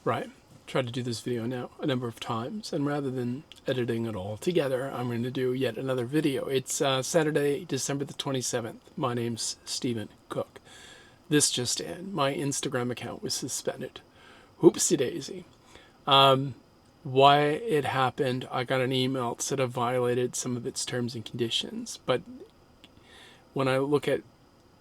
right? Tried to do this video now a number of times, and rather than editing it all together, I'm going to do yet another video. It's Saturday, December the 27th. My name's Stephen Cook. This just in, my Instagram account was suspended. Whoopsie daisy. Why it happened, I got an email that said I violated some of its terms and conditions, but when I look at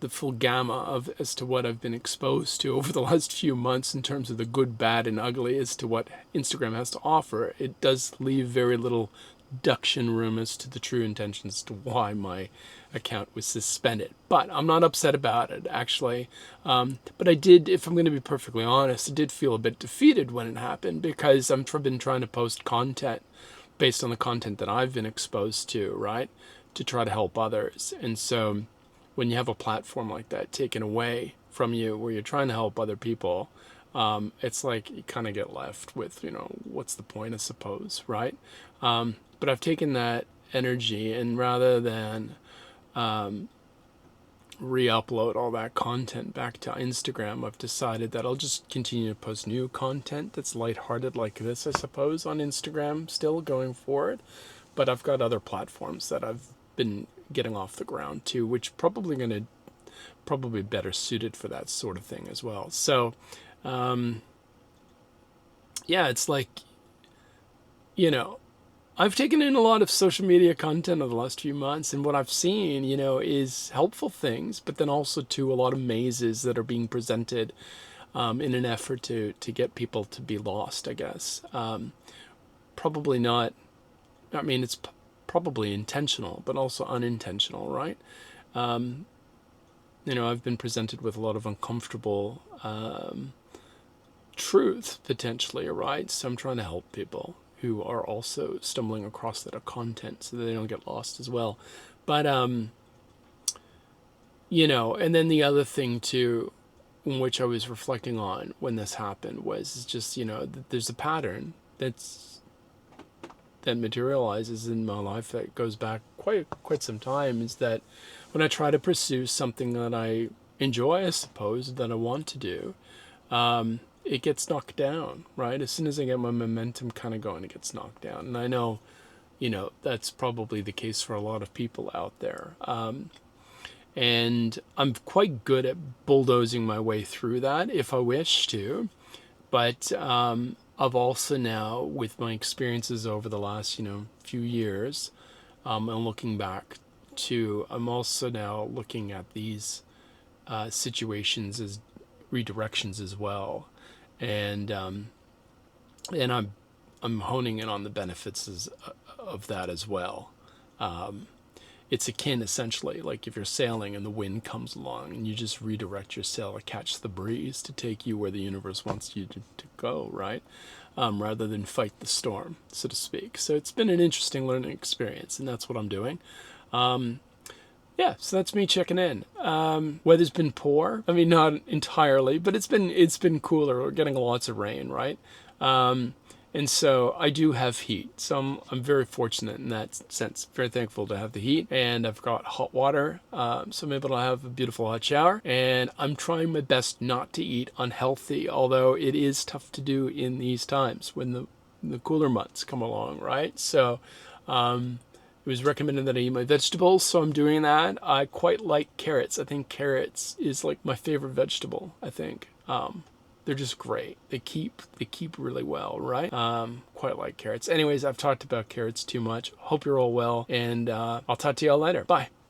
the full gamma as to what I've been exposed to over the last few months in terms of the good, bad, and ugly as to what Instagram has to offer, it does leave very little deduction room as to the true intentions as to why my account was suspended. But I'm not upset about it, actually. But I did, if I'm going to be perfectly honest, I did feel a bit defeated when it happened, because I've been trying to post content based on the content that I've been exposed to, right? To try to help others. And so when you have a platform like that taken away from you where you're trying to help other people, it's like you kind of get left with, what's the point, I suppose, right? But I've taken that energy, and rather than re-upload all that content back to Instagram, I've decided that I'll just continue to post new content that's lighthearted like this, I suppose, on Instagram still going forward. But I've got other platforms that I've been getting off the ground too, which probably better suited for that sort of thing as well. So yeah, it's like, I've taken in a lot of social media content over the last few months, and what I've seen, is helpful things, but then also too a lot of mazes that are being presented in an effort to get people to be lost, I guess. Probably not, it's probably intentional, but also unintentional, right? I've been presented with a lot of uncomfortable truth, potentially, right? So I'm trying to help people who are also stumbling across that content so that they don't get lost as well. But, and then the other thing too, in which I was reflecting on when this happened was just, there's a pattern that materializes in my life that goes back quite some time, is that when I try to pursue something that I enjoy, I suppose, that I want to do, it gets knocked down, right? As soon as I get my momentum kind of going, it gets knocked down. And I know, that's probably the case for a lot of people out there. And I'm quite good at bulldozing my way through that if I wish to. But I've also now, with my experiences over the last, few years, and looking back to, I'm also now looking at these situations as redirections as well. And I'm honing in on the benefits of that as well. It's akin, essentially, like if you're sailing and the wind comes along and you just redirect your sail to catch the breeze to take you where the universe wants you to go, right? Rather than fight the storm, so to speak. So it's been an interesting learning experience, and that's what I'm doing. Yeah, so that's me checking in. Weather's been poor. Not entirely, but it's been cooler. We're getting lots of rain, right? And so I do have heat. So I'm very fortunate in that sense. Very thankful to have the heat. And I've got hot water. So I'm able to have a beautiful hot shower. And I'm trying my best not to eat unhealthy, although it is tough to do in these times when the cooler months come along, right? So it was recommended that I eat my vegetables, so I'm doing that. I quite like carrots. I think carrots is like my favorite vegetable, I think. They're just great. They keep really well, right? Quite like carrots. Anyways, I've talked about carrots too much. Hope you're all well, and I'll talk to y'all later. Bye.